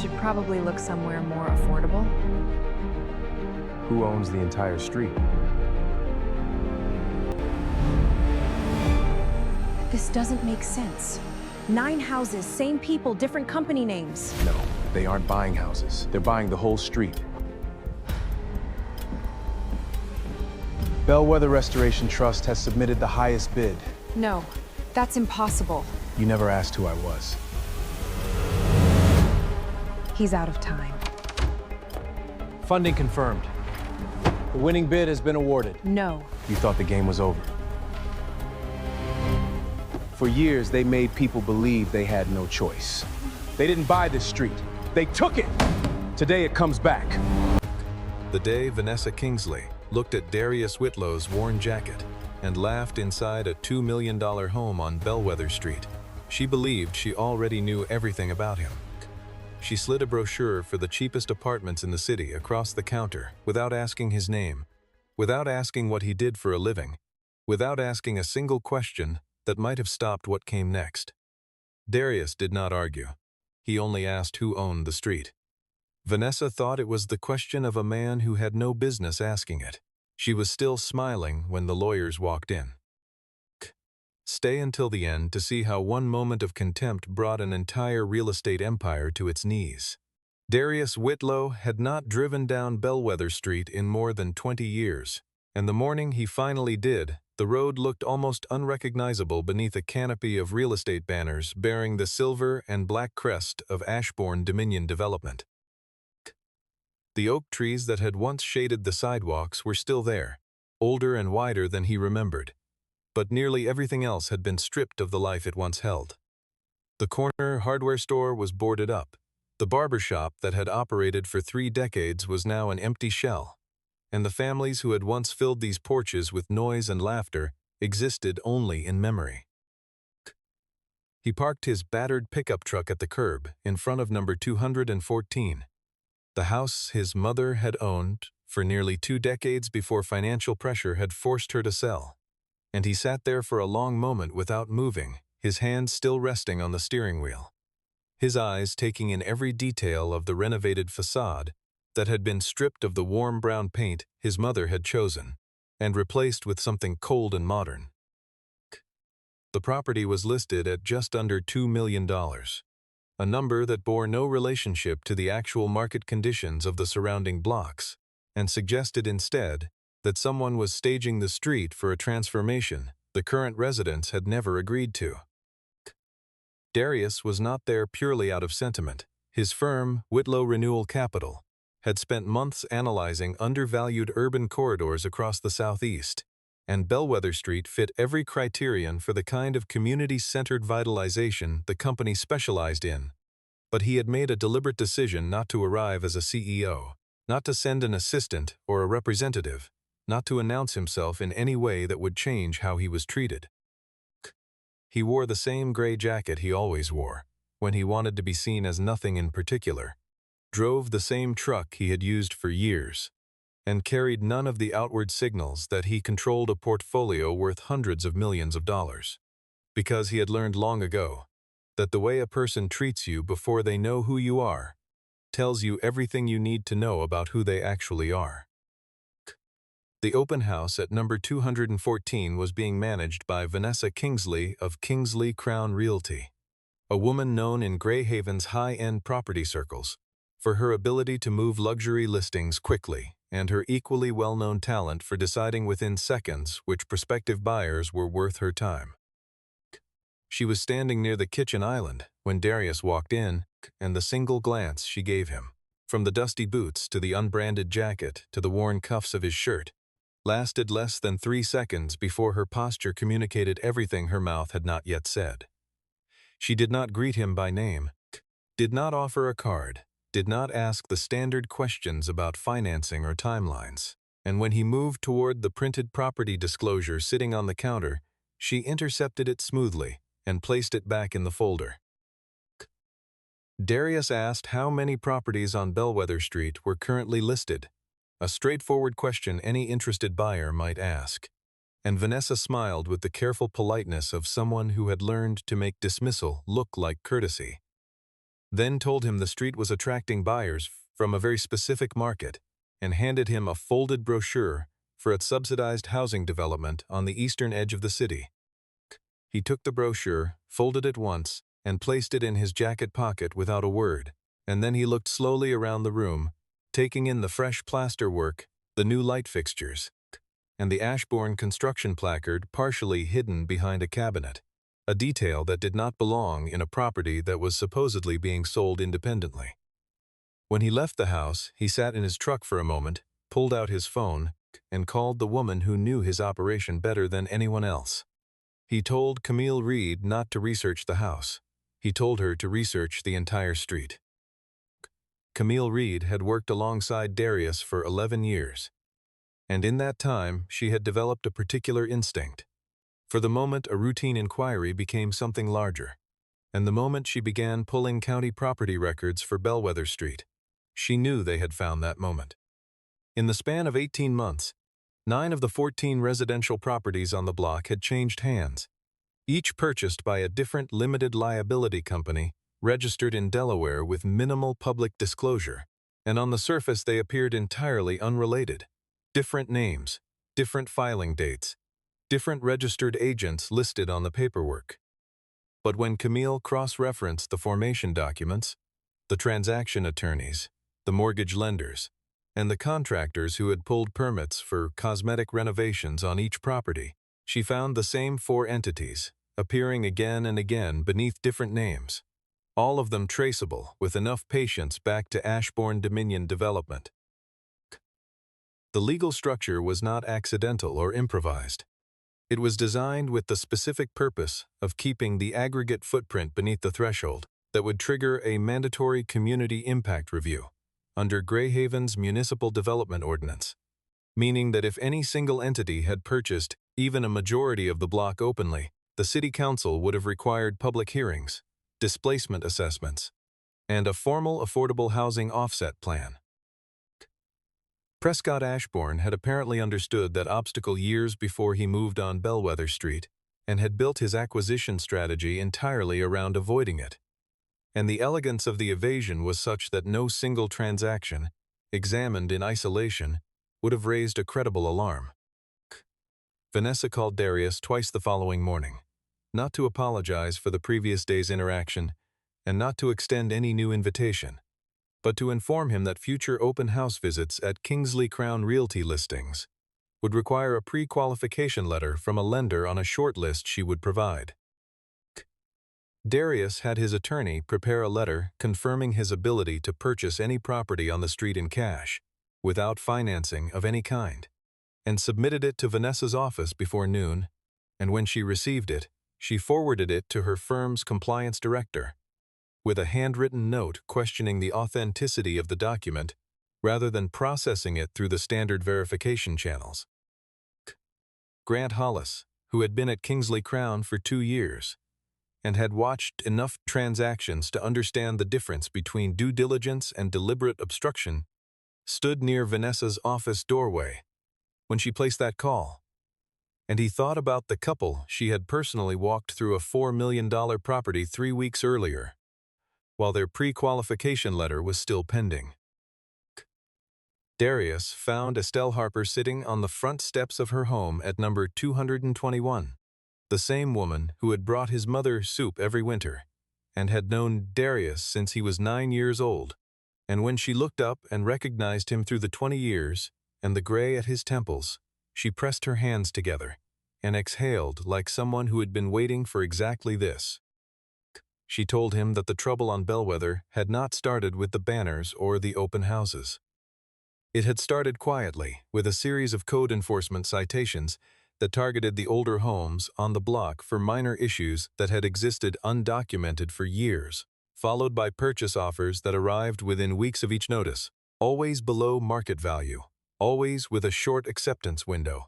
should probably look somewhere more affordable. Who owns the entire street? This doesn't make sense. 9 houses, same people, different company names. No, they aren't buying houses. They're buying the whole street. Bellwether Restoration Trust has submitted the highest bid. No, that's impossible. You never asked who I was. He's out of time. Funding confirmed. The winning bid has been awarded. No. You thought the game was over. For years, they made people believe they had no choice. They didn't buy this street. They took it. Today, it comes back. The day Vanessa Kingsley looked at Darius Whitlow's worn jacket and laughed inside a $2 million home on Bellwether Street, she believed she already knew everything about him. She slid a brochure for the cheapest apartments in the city across the counter without asking his name, without asking what he did for a living, without asking a single question that might have stopped what came next. Darius did not argue. He only asked who owned the street. Vanessa thought it was the question of a man who had no business asking it. She was still smiling when the lawyers walked in. Stay until the end to see how one moment of contempt brought an entire real estate empire to its knees. Darius Whitlow had not driven down Bellwether Street in more than 20 years, and the morning he finally did, the road looked almost unrecognizable beneath a canopy of real estate banners bearing the silver and black crest of Ashbourne Dominion Development. The oak trees that had once shaded the sidewalks were still there, older and wider than he remembered, but nearly everything else had been stripped of the life it once held. The corner hardware store was boarded up. The barber shop that had operated for 3 decades was now an empty shell, and the families who had once filled these porches with noise and laughter existed only in memory. He parked his battered pickup truck at the curb in front of number 214. The house his mother had owned for nearly 2 decades before financial pressure had forced her to sell, and he sat there for a long moment without moving, his hands still resting on the steering wheel, his eyes taking in every detail of the renovated facade that had been stripped of the warm brown paint his mother had chosen and replaced with something cold and modern. The property was listed at just under $2 million. A number that bore no relationship to the actual market conditions of the surrounding blocks, and suggested instead that someone was staging the street for a transformation the current residents had never agreed to. Darius was not there purely out of sentiment. His firm, Whitlow Renewal Capital, had spent months analyzing undervalued urban corridors across the southeast, and Bellwether Street fit every criterion for the kind of community-centered vitalization the company specialized in. But he had made a deliberate decision not to arrive as a CEO, not to send an assistant or a representative, not to announce himself in any way that would change how he was treated. He wore the same gray jacket he always wore, when he wanted to be seen as nothing in particular, drove the same truck he had used for years, and carried none of the outward signals that he controlled a portfolio worth hundreds of millions of dollars, because he had learned long ago that the way a person treats you before they know who you are tells you everything you need to know about who they actually are. The open house at number 214 was being managed by Vanessa Kingsley of Kingsley Crown Realty, a woman known in Greyhaven's high-end property circles for her ability to move luxury listings quickly and her equally well-known talent for deciding within seconds which prospective buyers were worth her time. She was standing near the kitchen island when Darius walked in, and the single glance she gave him, from the dusty boots to the unbranded jacket to the worn cuffs of his shirt, lasted less than 3 seconds before her posture communicated everything her mouth had not yet said. She did not greet him by name, did not offer a card, did not ask the standard questions about financing or timelines, and when he moved toward the printed property disclosure sitting on the counter, she intercepted it smoothly and placed it back in the folder. Darius asked how many properties on Bellwether Street were currently listed, a straightforward question any interested buyer might ask, and Vanessa smiled with the careful politeness of someone who had learned to make dismissal look like courtesy. then told him the street was attracting buyers from a very specific market, and handed him a folded brochure for its subsidized housing development on the eastern edge of the city. He took the brochure, folded it once, and placed it in his jacket pocket without a word, and then he looked slowly around the room, taking in the fresh plaster work, the new light fixtures, and the Ashbourne construction placard partially hidden behind a cabinet, a detail that did not belong in a property that was supposedly being sold independently. When he left the house, he sat in his truck for a moment, pulled out his phone, and called the woman who knew his operation better than anyone else. He told Camille Reed not to research the house. He told her to research the entire street. Camille Reed had worked alongside Darius for 11 years, and in that time she had developed a particular instinct. For the moment a routine inquiry became something larger, and the moment she began pulling county property records for Bellwether Street, she knew they had found that moment. In the span of 18 months, 9 of the 14 residential properties on the block had changed hands, each purchased by a different limited liability company registered in Delaware with minimal public disclosure, and on the surface they appeared entirely unrelated. Different names, different filing dates, different registered agents listed on the paperwork. But when Camille cross-referenced the formation documents, the transaction attorneys, the mortgage lenders, and the contractors who had pulled permits for cosmetic renovations on each property, she found the same 4 entities, appearing again and again beneath different names, all of them traceable with enough patience back to Ashbourne Dominion Development. The legal structure was not accidental or improvised. It was designed with the specific purpose of keeping the aggregate footprint beneath the threshold that would trigger a mandatory community impact review under Greyhaven's Municipal Development Ordinance, meaning that if any single entity had purchased even a majority of the block openly, the City Council would have required public hearings, displacement assessments, and a formal affordable housing offset plan. Prescott Ashbourne had apparently understood that obstacle years before he moved on Bellwether Street and had built his acquisition strategy entirely around avoiding it. And the elegance of the evasion was such that no single transaction, examined in isolation, would have raised a credible alarm. Vanessa called Darius twice the following morning, not to apologize for the previous day's interaction and not to extend any new invitation, but to inform him that future open house visits at Kingsley Crown Realty listings would require a pre-qualification letter from a lender on a short list she would provide. Darius had his attorney prepare a letter confirming his ability to purchase any property on the street in cash, without financing of any kind, and submitted it to Vanessa's office before noon, and when she received it, she forwarded it to her firm's compliance director, with a handwritten note questioning the authenticity of the document rather than processing it through the standard verification channels. Grant Hollis, who had been at Kingsley Crown for 2 years, and had watched enough transactions to understand the difference between due diligence and deliberate obstruction, stood near Vanessa's office doorway when she placed that call, and he thought about the couple she had personally walked through a $4 million property 3 weeks earlier, while their pre-qualification letter was still pending. Darius found Estelle Harper sitting on the front steps of her home at number 221, the same woman who had brought his mother soup every winter, and had known Darius since he was 9 years old, and when she looked up and recognized him through the 20 years and the gray at his temples, she pressed her hands together and exhaled like someone who had been waiting for exactly this. She told him that the trouble on Bellwether had not started with the banners or the open houses. It had started quietly with a series of code enforcement citations that targeted the older homes on the block for minor issues that had existed undocumented for years, followed by purchase offers that arrived within weeks of each notice, always below market value, always with a short acceptance window.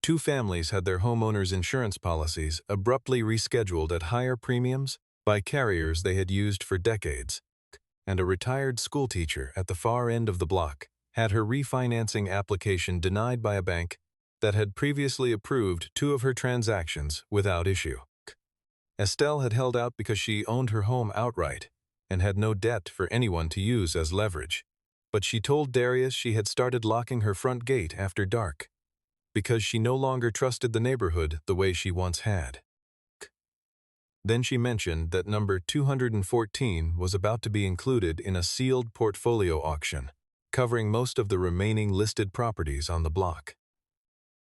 2 families had their homeowners' insurance policies abruptly rescheduled at higher premiums by carriers they had used for decades, and a retired schoolteacher at the far end of the block had her refinancing application denied by a bank that had previously approved 2 of her transactions without issue. Estelle had held out because she owned her home outright and had no debt for anyone to use as leverage. But she told Darius she had started locking her front gate after dark, because she no longer trusted the neighborhood the way she once had. Then she mentioned that number 214 was about to be included in a sealed portfolio auction, covering most of the remaining listed properties on the block.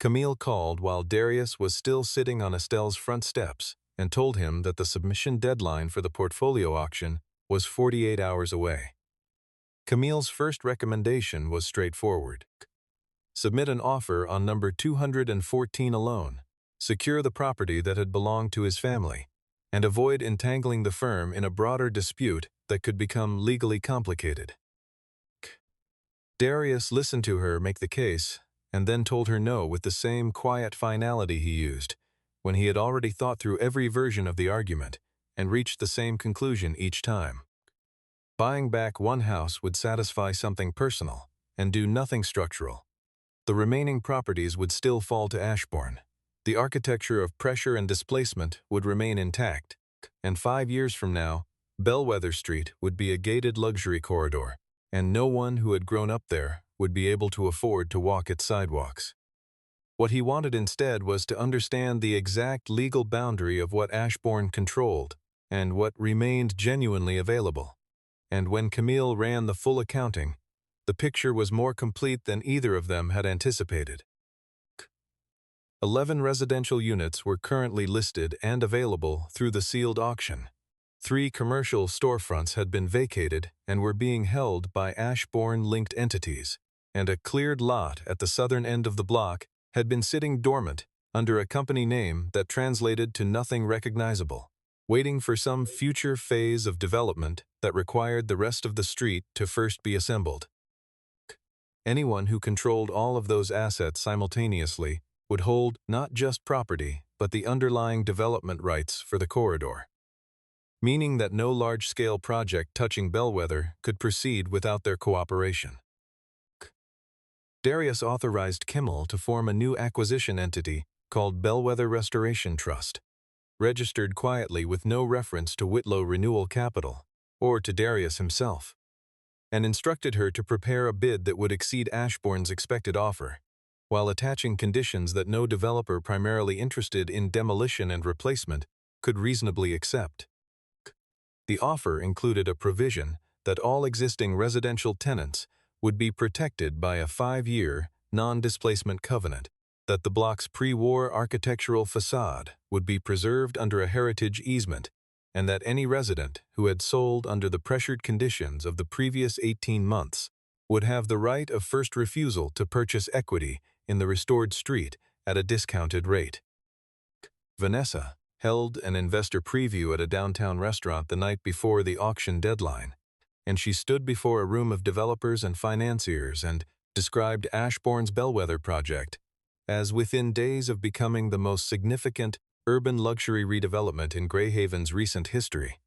Camille called while Darius was still sitting on Estelle's front steps and told him that the submission deadline for the portfolio auction was 48 hours away. Camille's first recommendation was straightforward. Submit an offer on number 214 alone, secure the property that had belonged to his family, and avoid entangling the firm in a broader dispute that could become legally complicated. Darius listened to her make the case and then told her no with the same quiet finality he used when he had already thought through every version of the argument and reached the same conclusion each time. Buying back one house would satisfy something personal and do nothing structural. The remaining properties would still fall to Ashbourne. The architecture of pressure and displacement would remain intact, and 5 years from now, Bellwether Street would be a gated luxury corridor, and no one who had grown up there would be able to afford to walk its sidewalks. What he wanted instead was to understand the exact legal boundary of what Ashbourne controlled and what remained genuinely available. And when Camille ran the full accounting, the picture was more complete than either of them had anticipated. 11 residential units were currently listed and available through the sealed auction. 3 commercial storefronts had been vacated and were being held by Ashbourne-linked entities, and a cleared lot at the southern end of the block had been sitting dormant under a company name that translated to nothing recognizable, waiting for some future phase of development that required the rest of the street to first be assembled. Anyone who controlled all of those assets simultaneously would hold not just property, but the underlying development rights for the corridor, meaning that no large-scale project touching Bellwether could proceed without their cooperation. Darius authorized Kimmel to form a new acquisition entity called Bellwether Restoration Trust, registered quietly with no reference to Whitlow Renewal Capital or to Darius himself, and instructed her to prepare a bid that would exceed Ashbourne's expected offer, while attaching conditions that no developer primarily interested in demolition and replacement could reasonably accept. The offer included a provision that all existing residential tenants would be protected by a 5-year non-displacement covenant, that the block's pre-war architectural facade would be preserved under a heritage easement, and that any resident who had sold under the pressured conditions of the previous 18 months would have the right of first refusal to purchase equity in the restored street at a discounted rate. Vanessa held an investor preview at a downtown restaurant the night before the auction deadline, and she stood before a room of developers and financiers and described Ashbourne's Bellwether project as within days of becoming the most significant urban luxury redevelopment in Greyhaven's recent history.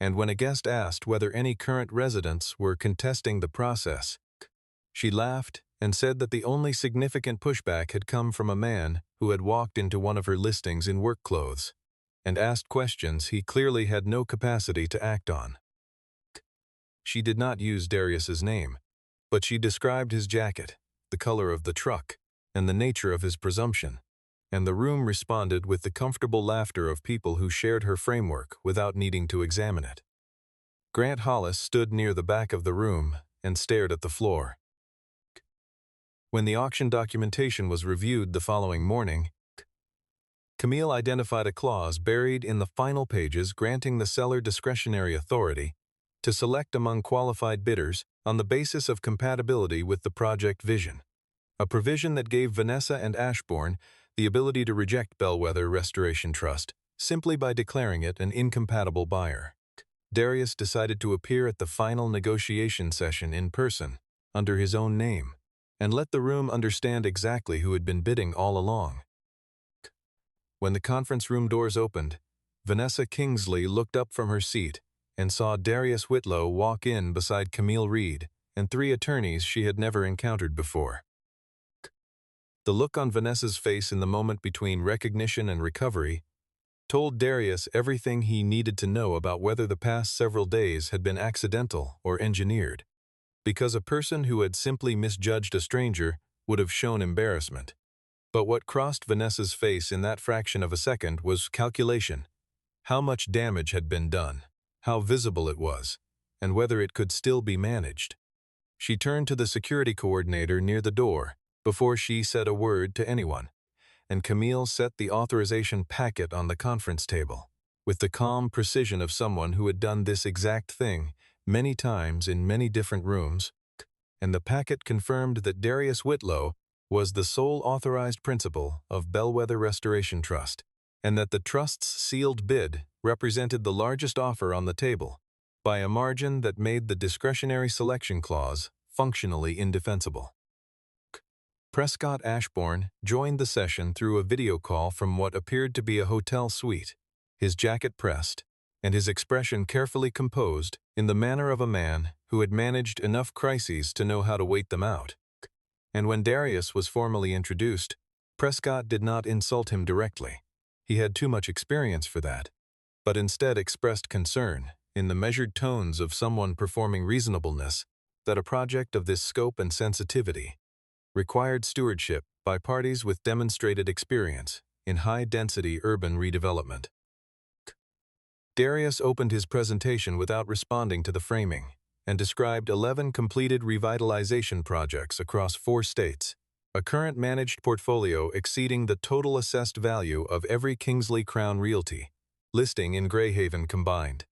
And when a guest asked whether any current residents were contesting the process, she laughed and said that the only significant pushback had come from a man who had walked into one of her listings in work clothes and asked questions he clearly had no capacity to act on. She did not use Darius's name, but she described his jacket, the color of the truck, and the nature of his presumption, and the room responded with the comfortable laughter of people who shared her framework without needing to examine it. Grant Hollis stood near the back of the room and stared at the floor. When the auction documentation was reviewed the following morning, Camille identified a clause buried in the final pages granting the seller discretionary authority to select among qualified bidders on the basis of compatibility with the project vision, a provision that gave Vanessa and Ashbourne the ability to reject Bellwether Restoration Trust simply by declaring it an incompatible buyer. Darius decided to appear at the final negotiation session in person, under his own name, and let the room understand exactly who had been bidding all along. When the conference room doors opened, Vanessa Kingsley looked up from her seat and saw Darius Whitlow walk in beside Camille Reed and 3 attorneys she had never encountered before. The look on Vanessa's face in the moment between recognition and recovery told Darius everything he needed to know about whether the past several days had been accidental or engineered, because a person who had simply misjudged a stranger would have shown embarrassment. But what crossed Vanessa's face in that fraction of a second was calculation: how much damage had been done, how visible it was, and whether it could still be managed. She turned to the security coordinator near the door before she said a word to anyone, and Camille set the authorization packet on the conference table, with the calm precision of someone who had done this exact thing many times in many different rooms, and the packet confirmed that Darius Whitlow was the sole authorized principal of Bellwether Restoration Trust, and that the trust's sealed bid represented the largest offer on the table, by a margin that made the discretionary selection clause functionally indefensible. Prescott Ashbourne joined the session through a video call from what appeared to be a hotel suite, his jacket pressed, and his expression carefully composed in the manner of a man who had managed enough crises to know how to wait them out. And when Darius was formally introduced, Prescott did not insult him directly. He had too much experience for that, but instead expressed concern, in the measured tones of someone performing reasonableness, that a project of this scope and sensitivity required stewardship by parties with demonstrated experience in high-density urban redevelopment. Darius opened his presentation without responding to the framing, and described 11 completed revitalization projects across 4 states, a current managed portfolio exceeding the total assessed value of every Kingsley Crown Realty listing in Greyhaven combined,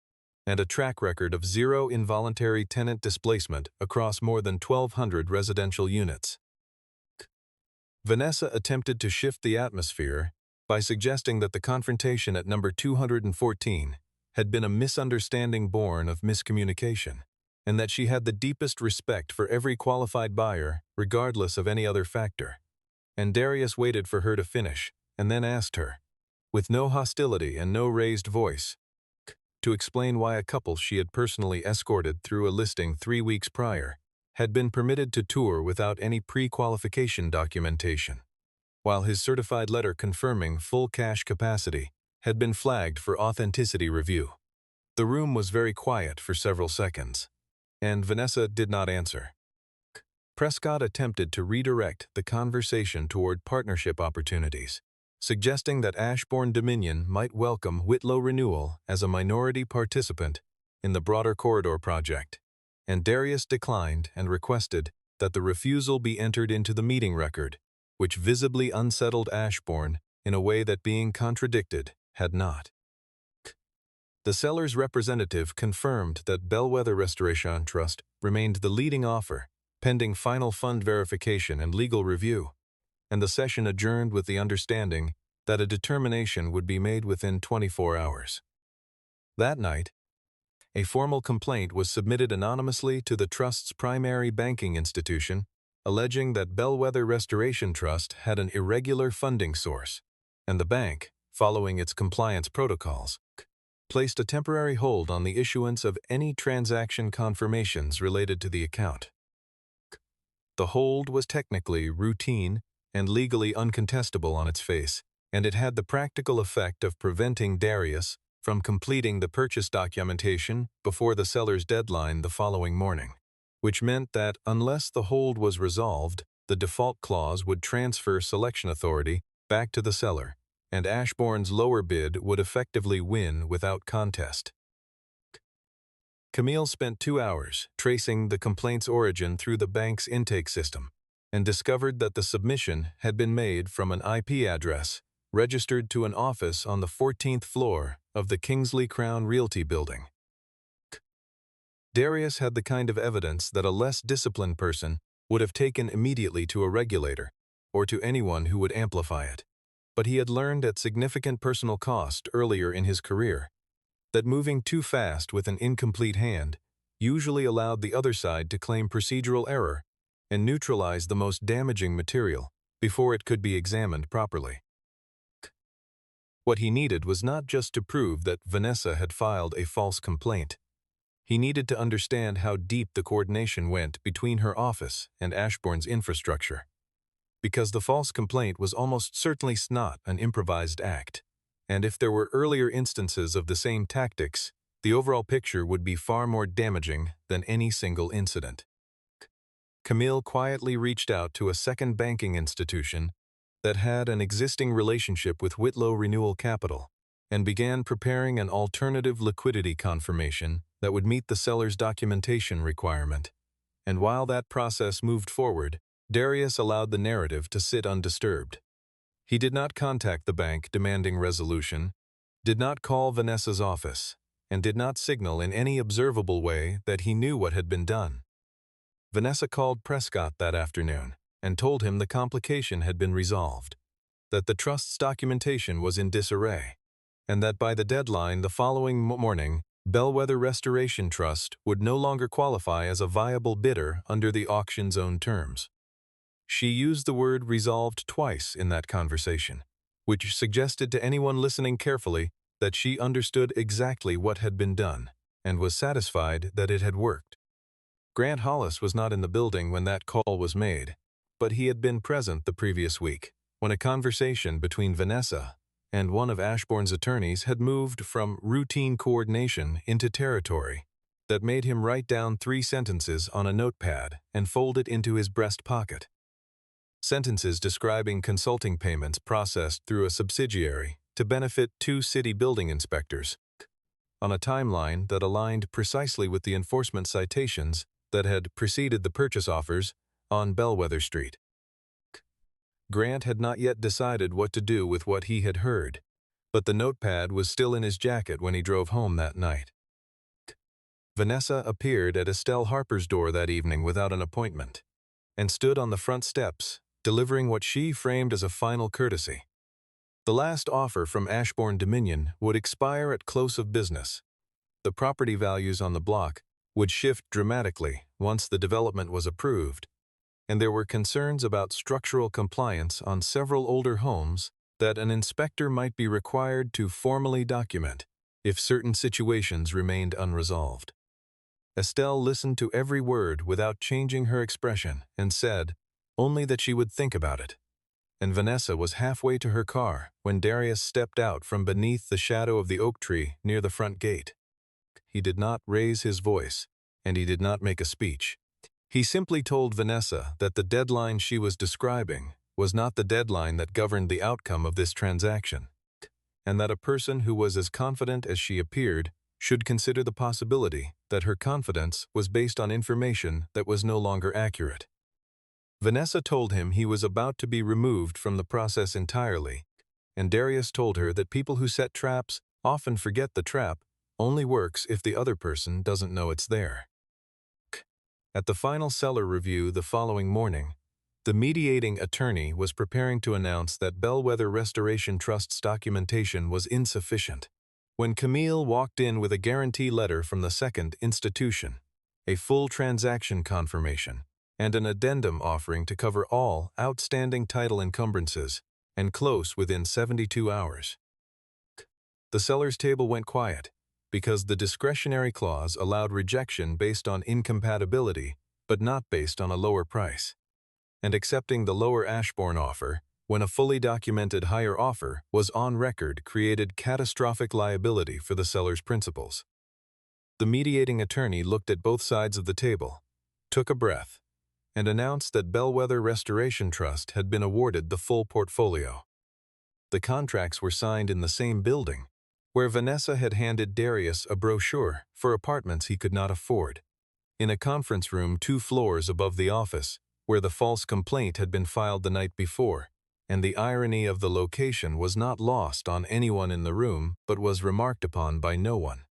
and a track record of 0 involuntary tenant displacement across more than 1,200 residential units. Vanessa attempted to shift the atmosphere by suggesting that the confrontation at number 214 had been a misunderstanding born of miscommunication, and that she had the deepest respect for every qualified buyer, regardless of any other factor. And Darius waited for her to finish, and then asked her, with no hostility and no raised voice, to explain why a couple she had personally escorted through a listing 3 weeks prior had been permitted to tour without any pre-qualification documentation, while his certified letter confirming full cash capacity had been flagged for authenticity review. The room was very quiet for several seconds, and Vanessa did not answer. Prescott attempted to redirect the conversation toward partnership opportunities, suggesting that Ashbourne Dominion might welcome Whitlow Renewal as a minority participant in the broader corridor project, and Darius declined and requested that the refusal be entered into the meeting record, which visibly unsettled Ashbourne in a way that being contradicted had not. The seller's representative confirmed that Bellwether Restoration Trust remained the leading offer, pending final fund verification and legal review, and the session adjourned with the understanding that a determination would be made within 24 hours. That night, a formal complaint was submitted anonymously to the Trust's primary banking institution, alleging that Bellwether Restoration Trust had an irregular funding source, and the bank, following its compliance protocols, placed a temporary hold on the issuance of any transaction confirmations related to the account. The hold was technically routine and legally uncontestable on its face, and it had the practical effect of preventing Darius from completing the purchase documentation before the seller's deadline the following morning, which meant that unless the hold was resolved, the default clause would transfer selection authority back to the seller, and Ashbourne's lower bid would effectively win without contest. Camille spent 2 hours tracing the complaint's origin through the bank's intake system, and discovered that the submission had been made from an IP address registered to an office on the 14th floor of the Kingsley Crown Realty building. Darius had the kind of evidence that a less disciplined person would have taken immediately to a regulator, or to anyone who would amplify it. But he had learned at significant personal cost earlier in his career that moving too fast with an incomplete hand usually allowed the other side to claim procedural error and neutralize the most damaging material before it could be examined properly. What he needed was not just to prove that Vanessa had filed a false complaint. He needed to understand how deep the coordination went between her office and Ashbourne's infrastructure, because the false complaint was almost certainly not an improvised act. And if there were earlier instances of the same tactics, the overall picture would be far more damaging than any single incident. Camille quietly reached out to a second banking institution that had an existing relationship with Whitlow Renewal Capital and began preparing an alternative liquidity confirmation that would meet the seller's documentation requirement. And while that process moved forward, Darius allowed the narrative to sit undisturbed. He did not contact the bank demanding resolution, did not call Vanessa's office, and did not signal in any observable way that he knew what had been done. Vanessa called Prescott that afternoon and told him the complication had been resolved, that the trust's documentation was in disarray, and that by the deadline the following morning, Bellwether Restoration Trust would no longer qualify as a viable bidder under the auction's own terms. She used the word resolved twice in that conversation, which suggested to anyone listening carefully that she understood exactly what had been done and was satisfied that it had worked. Grant Hollis was not in the building when that call was made, but he had been present the previous week when a conversation between Vanessa and one of Ashbourne's attorneys had moved from routine coordination into territory that made him write down 3 sentences on a notepad and fold it into his breast pocket. Sentences describing consulting payments processed through a subsidiary to benefit 2 city building inspectors, on a timeline that aligned precisely with the enforcement citations that had preceded the purchase offers on Bellwether Street. Grant had not yet decided what to do with what he had heard, but the notepad was still in his jacket when he drove home that night. Vanessa appeared at Estelle Harper's door that evening without an appointment, and stood on the front steps, delivering what she framed as a final courtesy. The last offer from Ashbourne Dominion would expire at close of business. The property values on the block would shift dramatically once the development was approved, and there were concerns about structural compliance on several older homes that an inspector might be required to formally document if certain situations remained unresolved. Estelle listened to every word without changing her expression and said only that she would think about it. And Vanessa was halfway to her car when Darius stepped out from beneath the shadow of the oak tree near the front gate. He did not raise his voice, and he did not make a speech. He simply told Vanessa that the deadline she was describing was not the deadline that governed the outcome of this transaction, and that a person who was as confident as she appeared should consider the possibility that her confidence was based on information that was no longer accurate. Vanessa told him he was about to be removed from the process entirely, and Darius told her that people who set traps often forget the trap only works if the other person doesn't know it's there. At the final seller review the following morning, the mediating attorney was preparing to announce that Bellwether Restoration Trust's documentation was insufficient when Camille walked in with a guarantee letter from the second institution, a full transaction confirmation, and an addendum offering to cover all outstanding title encumbrances and close within 72 hours. The seller's table went quiet because the discretionary clause allowed rejection based on incompatibility but not based on a lower price, and accepting the lower Ashbourne offer when a fully documented higher offer was on record created catastrophic liability for the seller's principals. The mediating attorney looked at both sides of the table, took a breath, and announced that Bellwether Restoration Trust had been awarded the full portfolio. The contracts were signed in the same building, where Vanessa had handed Darius a brochure for apartments he could not afford, in a conference room 2 floors above the office, where the false complaint had been filed the night before, and the irony of the location was not lost on anyone in the room but was remarked upon by no one.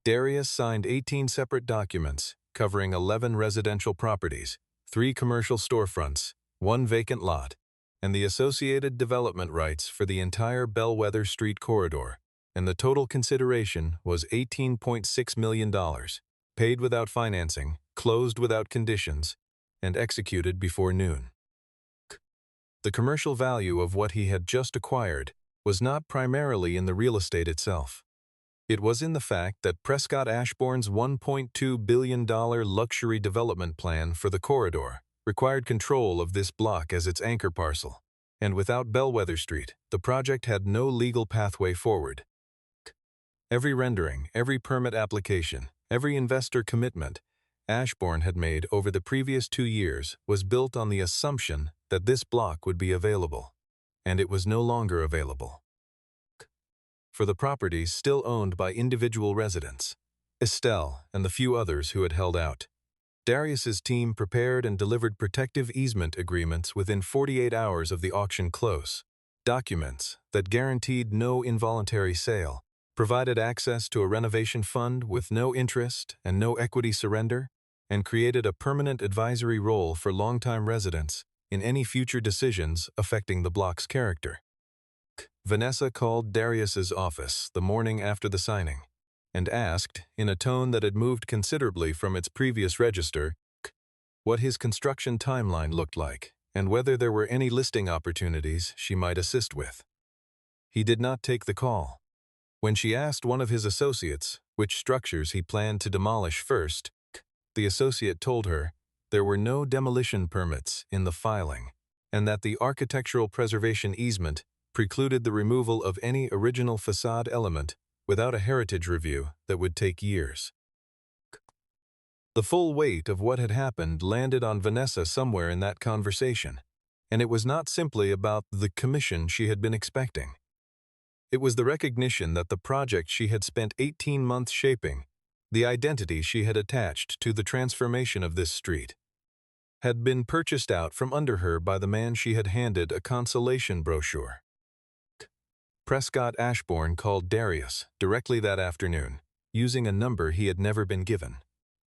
Darius signed 18 separate documents covering 11 residential properties, 3 commercial storefronts, 1 vacant lot, and the associated development rights for the entire Bellwether Street corridor, and the total consideration was $18.6 million, paid without financing, closed without conditions, and executed before noon. The commercial value of what he had just acquired was not primarily in the real estate itself. It was in the fact that Prescott Ashbourne's $1.2 billion luxury development plan for the corridor required control of this block as its anchor parcel, And without Bellwether Street, the project had no legal pathway forward. Every rendering, every permit application, every investor commitment Ashbourne had made over the previous 2 years was built on the assumption that this block would be available. And it was no longer available. For the properties still owned by individual residents, Estelle and the few others who had held out, Darius's team prepared and delivered protective easement agreements within 48 hours of the auction close, documents that guaranteed no involuntary sale, provided access to a renovation fund with no interest and no equity surrender, and created a permanent advisory role for longtime residents in any future decisions affecting the block's character. Vanessa called Darius's office the morning after the signing and asked, in a tone that had moved considerably from its previous register, what his construction timeline looked like and whether there were any listing opportunities she might assist with. He did not take the call. When she asked one of his associates which structures he planned to demolish first, the associate told her there were no demolition permits in the filing and that the architectural preservation easement precluded the removal of any original facade element without a heritage review that would take years. The full weight of what had happened landed on Vanessa somewhere in that conversation, and it was not simply about the commission she had been expecting. It was the recognition that the project she had spent 18 months shaping, the identity she had attached to the transformation of this street, had been purchased out from under her by the man she had handed a consolation brochure. Prescott Ashbourne called Darius directly that afternoon, using a number he had never been given,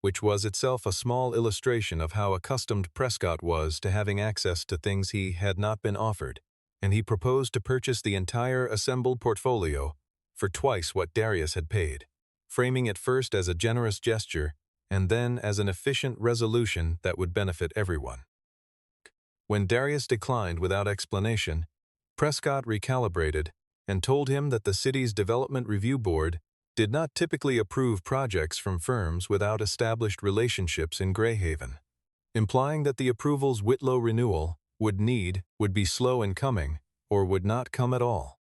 which was itself a small illustration of how accustomed Prescott was to having access to things he had not been offered, and he proposed to purchase the entire assembled portfolio for twice what Darius had paid, framing it first as a generous gesture and then as an efficient resolution that would benefit everyone. When Darius declined without explanation, Prescott recalibrated and told him that the city's Development Review Board did not typically approve projects from firms without established relationships in Greyhaven, implying that the approval's Whitlow renewal would be slow in coming or would not come at all.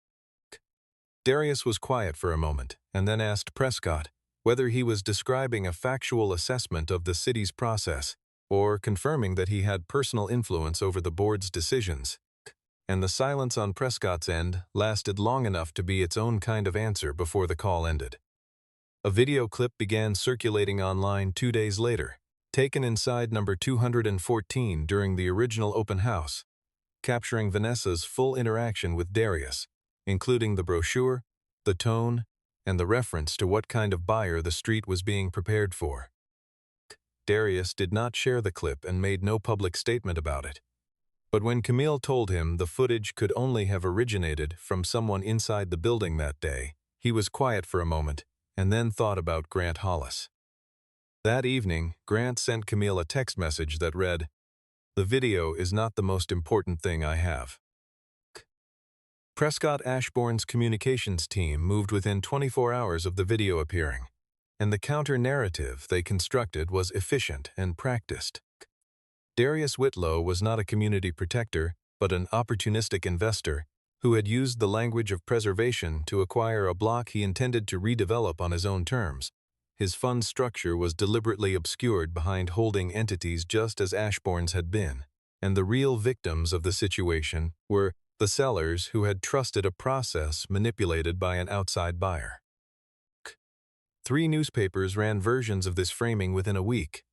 Darius was quiet for a moment and then asked Prescott whether he was describing a factual assessment of the city's process or confirming that he had personal influence over the board's decisions. And the silence on Prescott's end lasted long enough to be its own kind of answer before the call ended. A video clip began circulating online 2 days later, taken inside number 214 during the original open house, capturing Vanessa's full interaction with Darius, including the brochure, the tone, and the reference to what kind of buyer the street was being prepared for. Darius did not share the clip and made no public statement about it. But when Camille told him the footage could only have originated from someone inside the building that day, he was quiet for a moment and then thought about Grant Hollis. That evening, Grant sent Camille a text message that read, "The video is not the most important thing I have." Prescott Ashbourne's communications team moved within 24 hours of the video appearing, and the counter-narrative they constructed was efficient and practiced. Darius Whitlow was not a community protector, but an opportunistic investor who had used the language of preservation to acquire a block he intended to redevelop on his own terms. His fund structure was deliberately obscured behind holding entities just as Ashbourne's had been, and the real victims of the situation were the sellers who had trusted a process manipulated by an outside buyer. 3 newspapers ran versions of this framing within a week,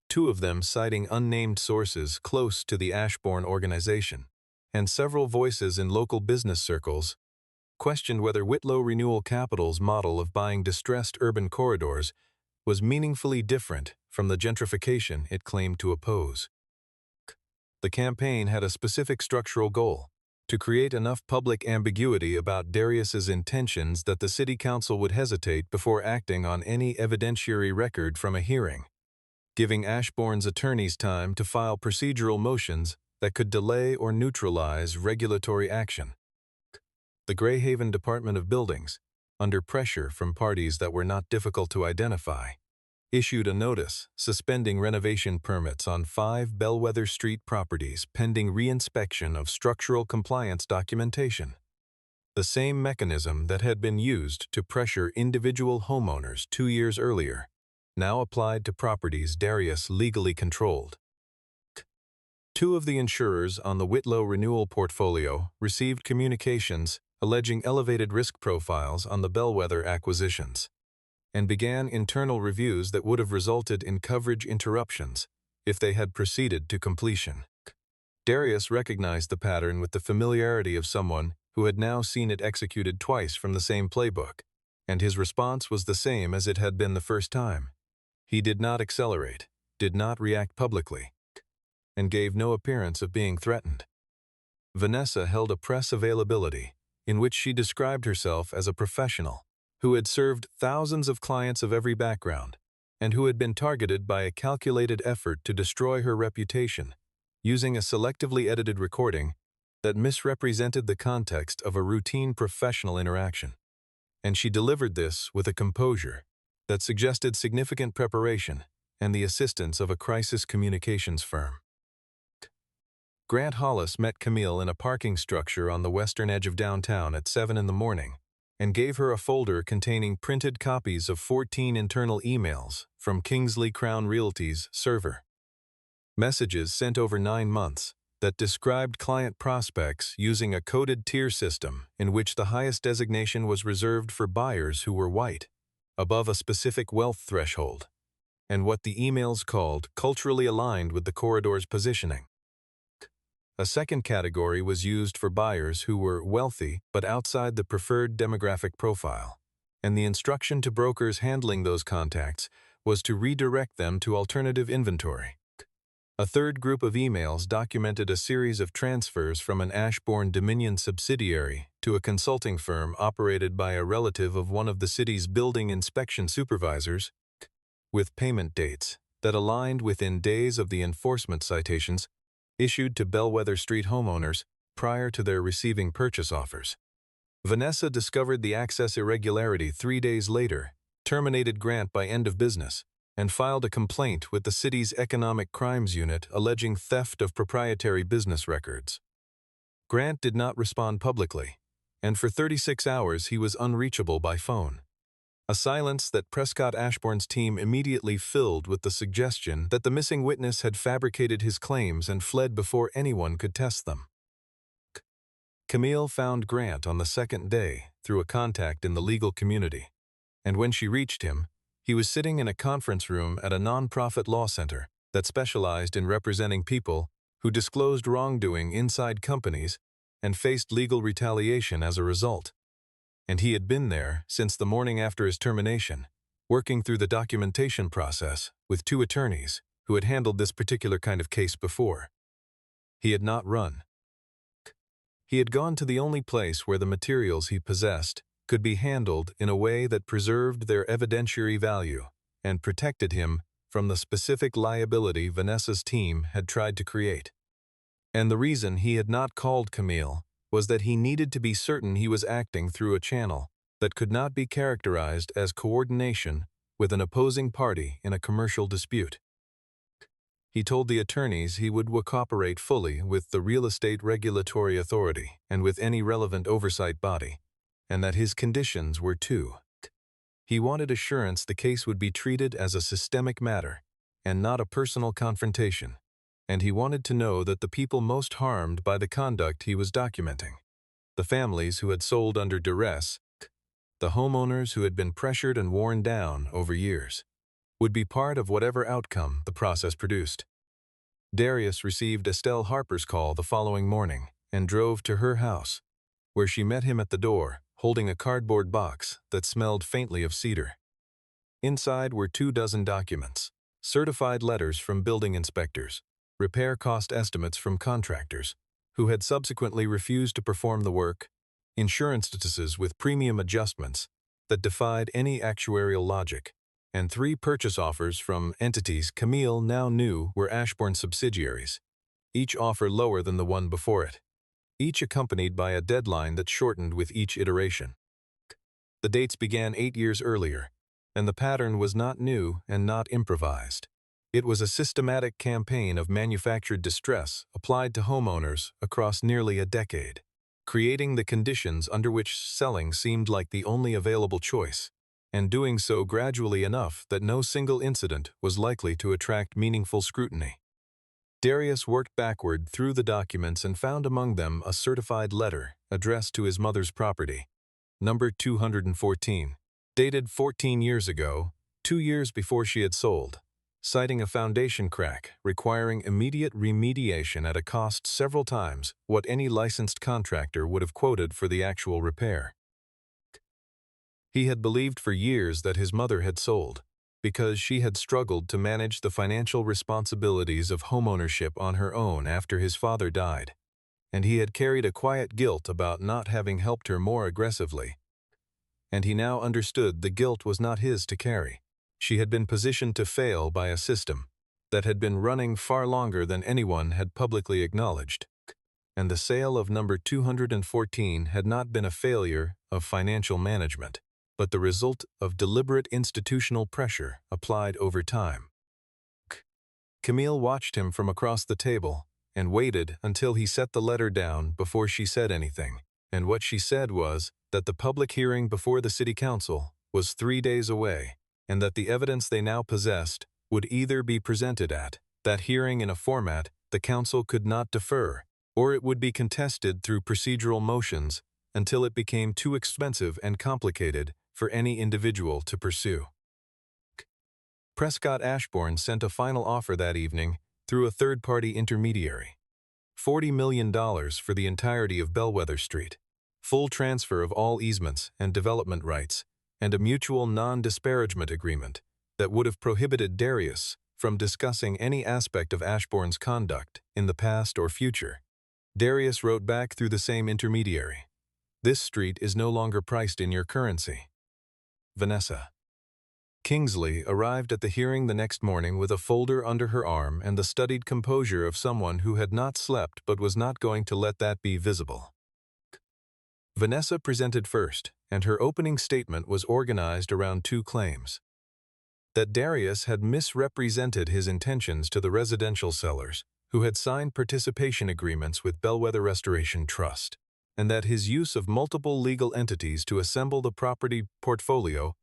2 of them citing unnamed sources close to the Ashbourne organization, and several voices in local business circles questioned whether Whitlow Renewal Capital's model of buying distressed urban corridors was meaningfully different from the gentrification it claimed to oppose. The campaign had a specific structural goal: to create enough public ambiguity about Darius's intentions that the city council would hesitate before acting on any evidentiary record from a hearing, giving Ashbourne's attorneys time to file procedural motions that could delay or neutralize regulatory action. The Greyhaven Department of Buildings, under pressure from parties that were not difficult to identify, issued a notice suspending renovation permits on 5 Bellwether Street properties pending reinspection of structural compliance documentation. The same mechanism that had been used to pressure individual homeowners 2 years earlier now applied to properties Darius legally controlled. Two of the insurers on the Whitlow renewal portfolio received communications alleging elevated risk profiles on the Bellwether acquisitions, and began internal reviews that would have resulted in coverage interruptions if they had proceeded to completion. Darius recognized the pattern with the familiarity of someone who had now seen it executed twice from the same playbook, and his response was the same as it had been the first time. He did not accelerate, did not react publicly, and gave no appearance of being threatened. Vanessa held a press availability in which she described herself as a professional who had served thousands of clients of every background and who had been targeted by a calculated effort to destroy her reputation using a selectively edited recording that misrepresented the context of a routine professional interaction. And she delivered this with a composure that suggested significant preparation and the assistance of a crisis communications firm. Grant Hollis met Camille in a parking structure on the western edge of downtown at 7 in the morning and gave her a folder containing printed copies of 14 internal emails from Kingsley Crown Realty's server. Messages sent over 9 months that described client prospects using a coded tier system in which the highest designation was reserved for buyers who were white, above a specific wealth threshold, and what the emails called culturally aligned with the corridor's positioning. A second category was used for buyers who were wealthy but outside the preferred demographic profile, and the instruction to brokers handling those contacts was to redirect them to alternative inventory. A third group of emails documented a series of transfers from an Ashbourne Dominion subsidiary to a consulting firm operated by a relative of one of the city's building inspection supervisors, with payment dates that aligned within days of the enforcement citations issued to Bellwether Street homeowners prior to their receiving purchase offers. Vanessa discovered the access irregularity 3 days later, terminated Grant by end of business, and filed a complaint with the city's Economic Crimes Unit alleging theft of proprietary business records. Grant did not respond publicly, and for 36 hours he was unreachable by phone. A silence that Prescott Ashbourne's team immediately filled with the suggestion that the missing witness had fabricated his claims and fled before anyone could test them. Camille found Grant on the second day through a contact in the legal community, and when she reached him, he was sitting in a conference room at a nonprofit law center that specialized in representing people who disclosed wrongdoing inside companies and faced legal retaliation as a result. And he had been there since the morning after his termination, working through the documentation process with 2 attorneys who had handled this particular kind of case before. He had not run. He had gone to the only place where the materials he possessed could be handled in a way that preserved their evidentiary value and protected him from the specific liability Vanessa's team had tried to create. And the reason he had not called Camille was that he needed to be certain he was acting through a channel that could not be characterized as coordination with an opposing party in a commercial dispute. He told the attorneys he would cooperate fully with the Real Estate Regulatory Authority and with any relevant oversight body, and that his conditions were 2. He wanted assurance the case would be treated as a systemic matter and not a personal confrontation, and he wanted to know that the people most harmed by the conduct he was documenting, the families who had sold under duress, the homeowners who had been pressured and worn down over years, would be part of whatever outcome the process produced. Darius received Estelle Harper's call the following morning and drove to her house, where she met him at the door, holding a cardboard box that smelled faintly of cedar. Inside were 24 documents, certified letters from building inspectors, repair cost estimates from contractors, who had subsequently refused to perform the work, insurance notices with premium adjustments that defied any actuarial logic, and 3 purchase offers from entities Camille now knew were Ashbourne subsidiaries, each offer lower than the one before it, each accompanied by a deadline that shortened with each iteration. The dates began 8 years earlier, and the pattern was not new and not improvised. It was a systematic campaign of manufactured distress applied to homeowners across nearly a decade, creating the conditions under which selling seemed like the only available choice, and doing so gradually enough that no single incident was likely to attract meaningful scrutiny. Darius worked backward through the documents and found among them a certified letter addressed to his mother's property, number 214, dated 14 years ago, 2 years before she had sold, citing a foundation crack requiring immediate remediation at a cost several times what any licensed contractor would have quoted for the actual repair. He had believed for years that his mother had sold because she had struggled to manage the financial responsibilities of homeownership on her own after his father died, and he had carried a quiet guilt about not having helped her more aggressively. And he now understood the guilt was not his to carry. She had been positioned to fail by a system that had been running far longer than anyone had publicly acknowledged. And the sale of number 214 had not been a failure of financial management, but the result of deliberate institutional pressure applied over time. Camille watched him from across the table and waited until he set the letter down before she said anything, and what she said was that the public hearing before the city council was 3 days away, and that the evidence they now possessed would either be presented at that hearing in a format the council could not defer, or it would be contested through procedural motions until it became too expensive and complicated for any individual to pursue. Prescott Ashbourne sent a final offer that evening through a third-party intermediary. $40 million for the entirety of Bellwether Street, full transfer of all easements and development rights, and a mutual non-disparagement agreement that would have prohibited Darius from discussing any aspect of Ashbourne's conduct in the past or future. Darius wrote back through the same intermediary, "This street is no longer priced in your currency. Vanessa." Kingsley arrived at the hearing the next morning with a folder under her arm and the studied composure of someone who had not slept but was not going to let that be visible. Vanessa presented first, and her opening statement was organized around 2 claims. That Darius had misrepresented his intentions to the residential sellers, who had signed participation agreements with Bellwether Restoration Trust, and that his use of multiple legal entities to assemble the property portfolio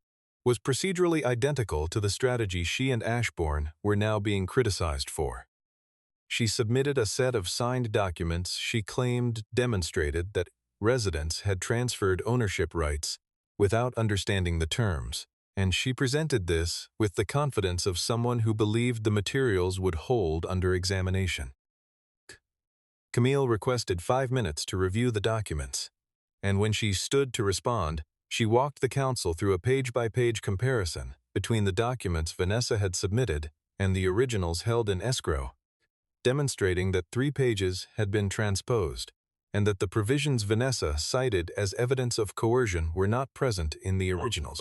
was procedurally identical to the strategy she and Ashbourne were now being criticized for. She submitted a set of signed documents she claimed demonstrated that residents had transferred ownership rights without understanding the terms, and she presented this with the confidence of someone who believed the materials would hold under examination. Camille requested 5 minutes to review the documents, and when she stood to respond, she walked the council through a page-by-page comparison between the documents Vanessa had submitted and the originals held in escrow, demonstrating that 3 pages had been transposed, and that the provisions Vanessa cited as evidence of coercion were not present in the originals.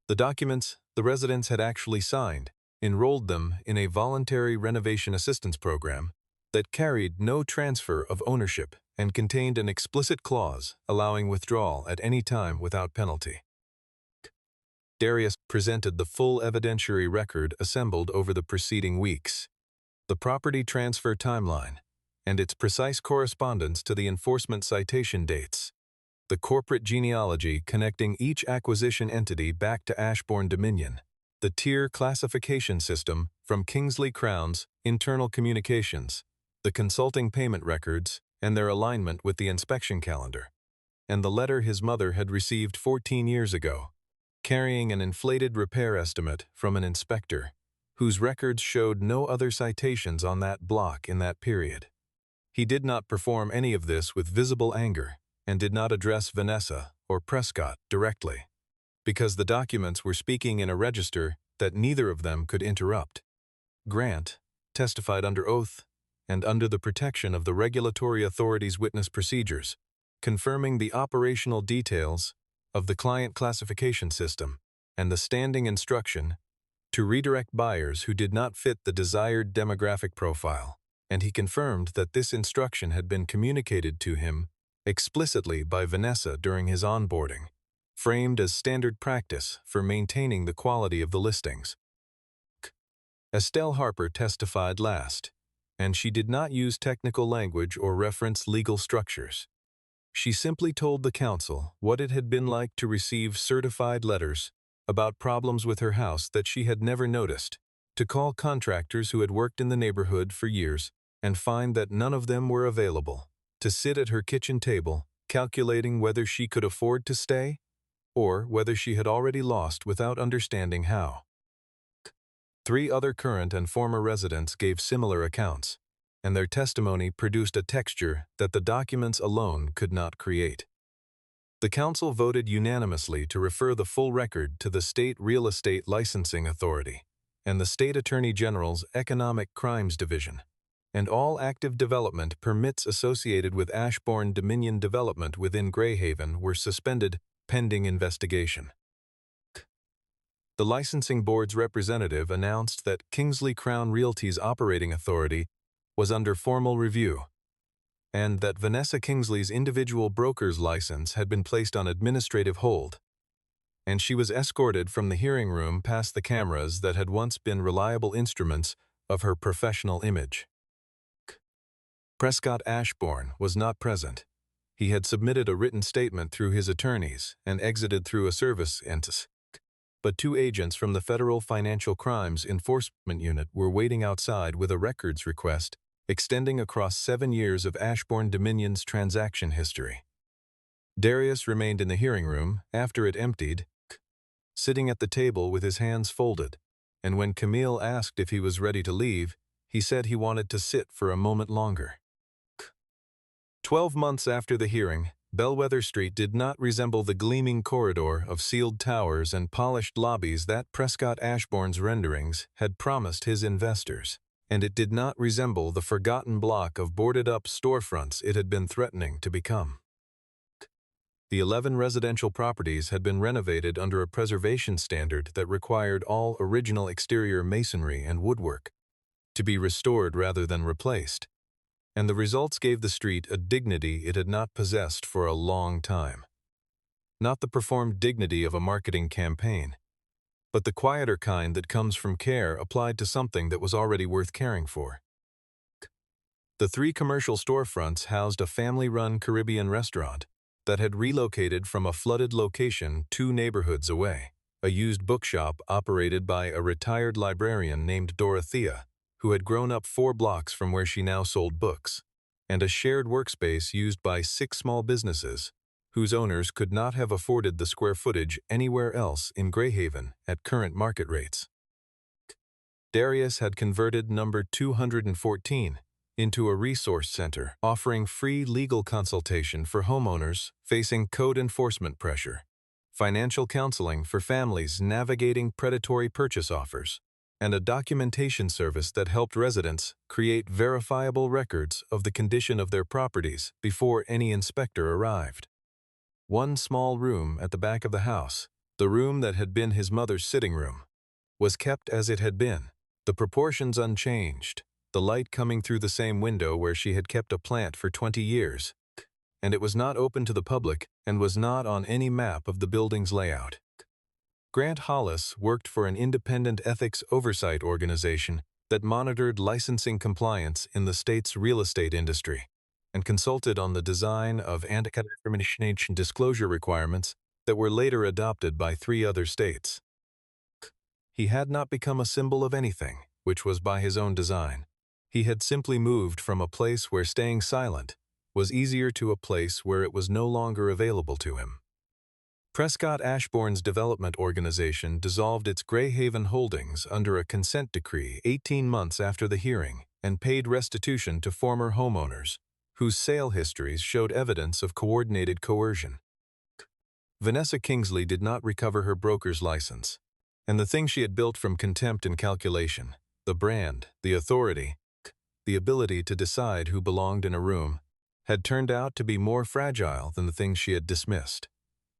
The documents the residents had actually signed enrolled them in a voluntary renovation assistance program that carried no transfer of ownership and contained an explicit clause allowing withdrawal at any time without penalty. Darius presented the full evidentiary record assembled over the preceding weeks, the property transfer timeline, and its precise correspondence to the enforcement citation dates, the corporate genealogy connecting each acquisition entity back to Ashbourne Dominion, the tier classification system from Kingsley Crown's internal communications, the consulting payment records, and their alignment with the inspection calendar, and the letter his mother had received 14 years ago, carrying an inflated repair estimate from an inspector, whose records showed no other citations on that block in that period. He did not perform any of this with visible anger and did not address Vanessa or Prescott directly, because the documents were speaking in a register that neither of them could interrupt. Grant testified under oath and under the protection of the regulatory authority's witness procedures, confirming the operational details of the client classification system and the standing instruction to redirect buyers who did not fit the desired demographic profile, and he confirmed that this instruction had been communicated to him explicitly by Vanessa during his onboarding, framed as standard practice for maintaining the quality of the listings. Estelle Harper testified last, and she did not use technical language or reference legal structures. She simply told the council what it had been like to receive certified letters about problems with her house that she had never noticed, to call contractors who had worked in the neighborhood for years and find that none of them were available, to sit at her kitchen table calculating whether she could afford to stay or whether she had already lost without understanding how. 3 other current and former residents gave similar accounts, and their testimony produced a texture that the documents alone could not create. The council voted unanimously to refer the full record to the State Real Estate Licensing Authority and the State Attorney General's Economic Crimes Division, and all active development permits associated with Ashbourne Dominion development within Greyhaven were suspended pending investigation. The licensing board's representative announced that Kingsley Crown Realty's operating authority was under formal review, and that Vanessa Kingsley's individual broker's license had been placed on administrative hold, and she was escorted from the hearing room past the cameras that had once been reliable instruments of her professional image. Prescott Ashbourne was not present. He had submitted a written statement through his attorneys and exited through a service entrance. But 2 agents from the Federal Financial Crimes Enforcement Unit were waiting outside with a records request extending across 7 years of Ashbourne Dominion's transaction history. Darius remained in the hearing room after it emptied, sitting at the table with his hands folded, and when Camille asked if he was ready to leave, he said he wanted to sit for a moment longer. 12 months after the hearing, Bellwether Street did not resemble the gleaming corridor of sealed towers and polished lobbies that Prescott Ashbourne's renderings had promised his investors, and it did not resemble the forgotten block of boarded-up storefronts it had been threatening to become. The 11 residential properties had been renovated under a preservation standard that required all original exterior masonry and woodwork to be restored rather than replaced, and the results gave the street a dignity it had not possessed for a long time. Not the performed dignity of a marketing campaign, but the quieter kind that comes from care applied to something that was already worth caring for. The 3 commercial storefronts housed a family-run Caribbean restaurant that had relocated from a flooded location 2 neighborhoods away, a used bookshop operated by a retired librarian named Dorothea, who had grown up 4 blocks from where she now sold books, and a shared workspace used by 6 small businesses, whose owners could not have afforded the square footage anywhere else in Greyhaven at current market rates. Darius had converted number 214 into a resource center offering free legal consultation for homeowners facing code enforcement pressure, financial counseling for families navigating predatory purchase offers, and a documentation service that helped residents create verifiable records of the condition of their properties before any inspector arrived. 1 small room at the back of the house, the room that had been his mother's sitting room, was kept as it had been, the proportions unchanged, the light coming through the same window where she had kept a plant for 20 years, and it was not open to the public and was not on any map of the building's layout. Grant Hollis worked for an independent ethics oversight organization that monitored licensing compliance in the state's real estate industry and consulted on the design of anti-discrimination disclosure requirements that were later adopted by 3 other states. He had not become a symbol of anything, which was by his own design. He had simply moved from a place where staying silent was easier to a place where it was no longer available to him. Prescott Ashbourne's development organization dissolved its Greyhaven holdings under a consent decree 18 months after the hearing and paid restitution to former homeowners, whose sale histories showed evidence of coordinated coercion. Vanessa Kingsley did not recover her broker's license, and the thing she had built from contempt and calculation, the brand, the authority, the ability to decide who belonged in a room, had turned out to be more fragile than the things she had dismissed.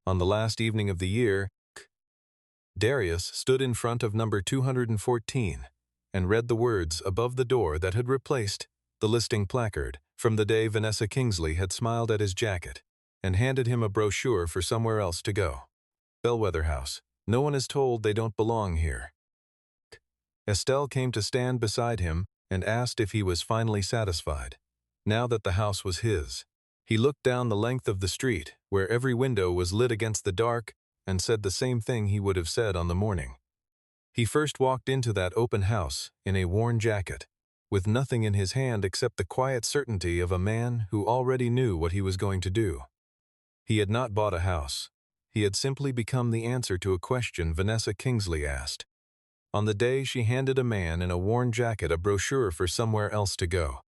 On the last evening of the year, Darius stood in front of number 214 and read the words above the door that had replaced the listing placard from the day Vanessa Kingsley had smiled at his jacket and handed him a brochure for somewhere else to go. Bellwether House. No one is told they don't belong here. Estelle came to stand beside him and asked if he was finally satisfied. Now that the house was his, he looked down the length of the street, where every window was lit against the dark, and said the same thing he would have said on the morning. He first walked into that open house in a worn jacket, with nothing in his hand except the quiet certainty of a man who already knew what he was going to do. He had not bought a house. He had simply become the answer to a question Vanessa Kingsley asked. On the day she handed a man in a worn jacket a brochure for somewhere else to go.